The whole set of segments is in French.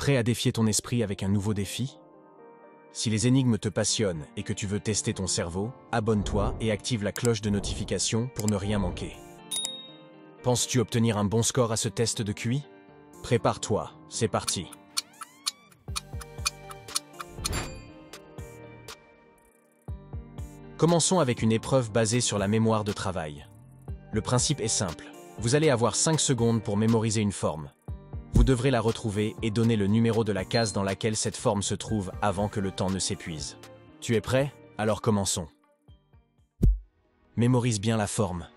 Prêt à défier ton esprit avec un nouveau défi? Si les énigmes te passionnent et que tu veux tester ton cerveau, abonne-toi et active la cloche de notification pour ne rien manquer. Penses-tu obtenir un bon score à ce test de QI? Prépare-toi, c'est parti. Commençons avec une épreuve basée sur la mémoire de travail. Le principe est simple. Vous allez avoir 5 secondes pour mémoriser une forme. Vous devrez la retrouver et donner le numéro de la case dans laquelle cette forme se trouve avant que le temps ne s'épuise. Tu es prêt? Alors commençons. Mémorise bien la forme.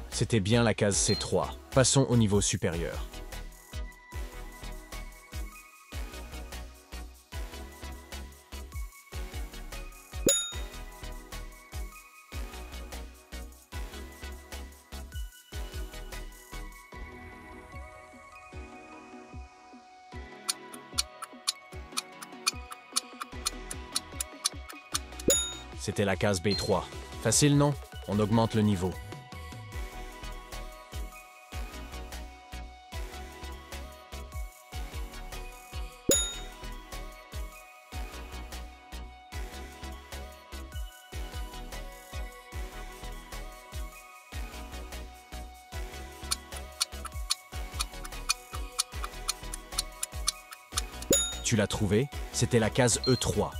C'était bien la case C3. Passons au niveau supérieur. C'était la case B3. Facile, non? On augmente le niveau. Tu l'as trouvé? C'était la case E3.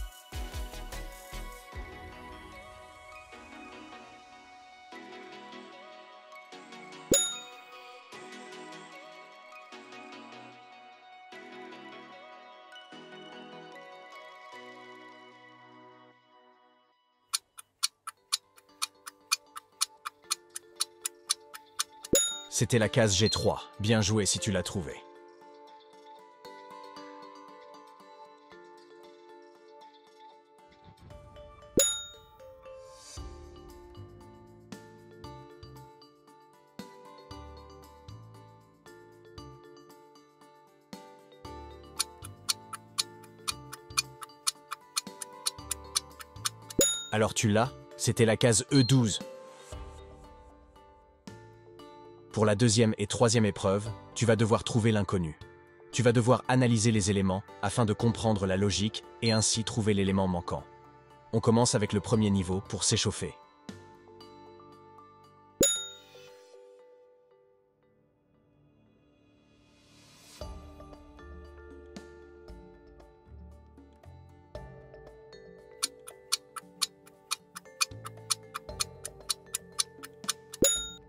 C'était la case G3. Bien joué si tu l'as trouvé. Alors tu l'as? C'était la case E12. Pour la deuxième et troisième épreuve, tu vas devoir trouver l'inconnu. Tu vas devoir analyser les éléments afin de comprendre la logique et ainsi trouver l'élément manquant. On commence avec le premier niveau pour s'échauffer.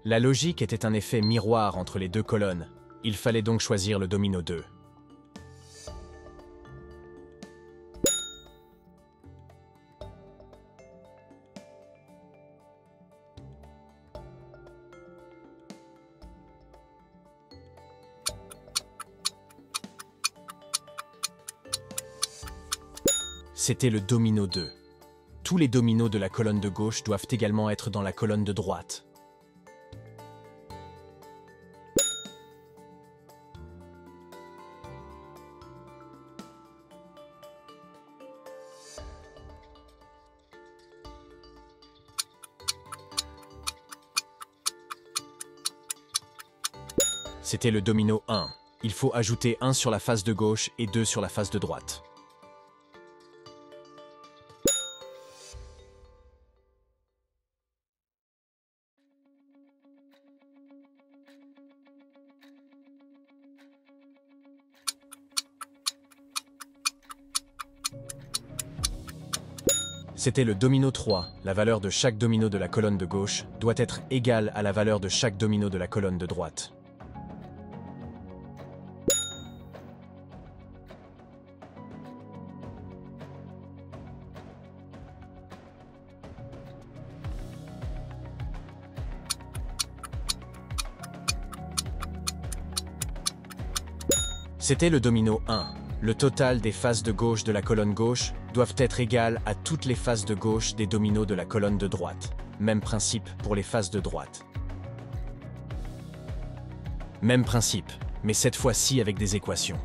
La logique était un effet miroir entre les deux colonnes. Il fallait donc choisir le domino 2. C'était le domino 2. Tous les dominos de la colonne de gauche doivent également être dans la colonne de droite. C'était le domino 1. Il faut ajouter 1 sur la face de gauche et 2 sur la face de droite. C'était le domino 3. La valeur de chaque domino de la colonne de gauche doit être égale à la valeur de chaque domino de la colonne de droite. C'était le domino 1. Le total des faces de gauche de la colonne gauche doivent être égales à toutes les faces de gauche des dominos de la colonne de droite. Même principe pour les faces de droite. Même principe, mais cette fois-ci avec des équations.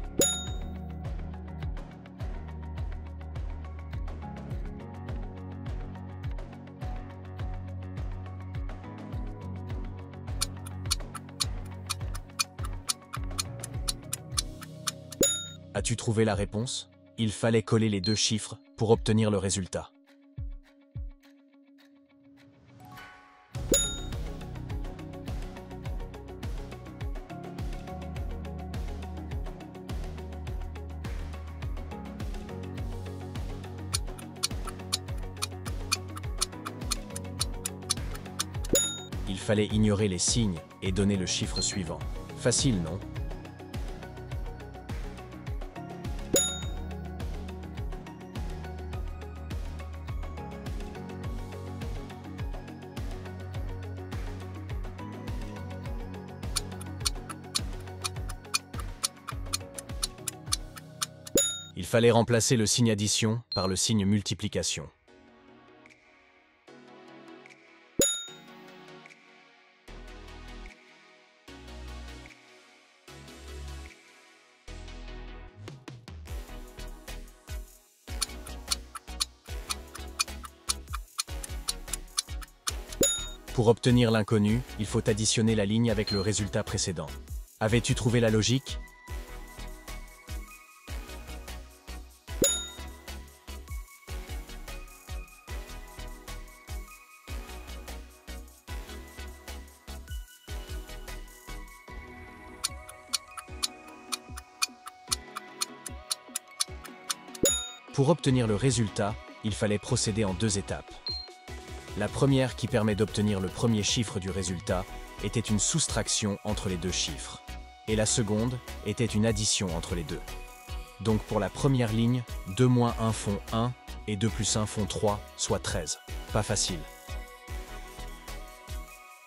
As-tu trouvé la réponse? Il fallait coller les deux chiffres pour obtenir le résultat. Il fallait ignorer les signes et donner le chiffre suivant. Facile, non? Il fallait remplacer le signe addition par le signe multiplication. Pour obtenir l'inconnu, il faut additionner la ligne avec le résultat précédent. Avais-tu trouvé la logique? Pour obtenir le résultat, il fallait procéder en deux étapes. La première, qui permet d'obtenir le premier chiffre du résultat, était une soustraction entre les deux chiffres. Et la seconde était une addition entre les deux. Donc pour la première ligne, 2 moins 1 font 1 et 2 plus 1 font 3, soit 13. Pas facile.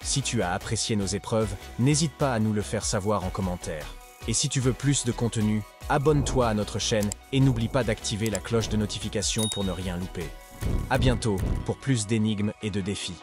Si tu as apprécié nos épreuves, n'hésite pas à nous le faire savoir en commentaire. Et si tu veux plus de contenu, abonne-toi à notre chaîne et n'oublie pas d'activer la cloche de notification pour ne rien louper. À bientôt pour plus d'énigmes et de défis.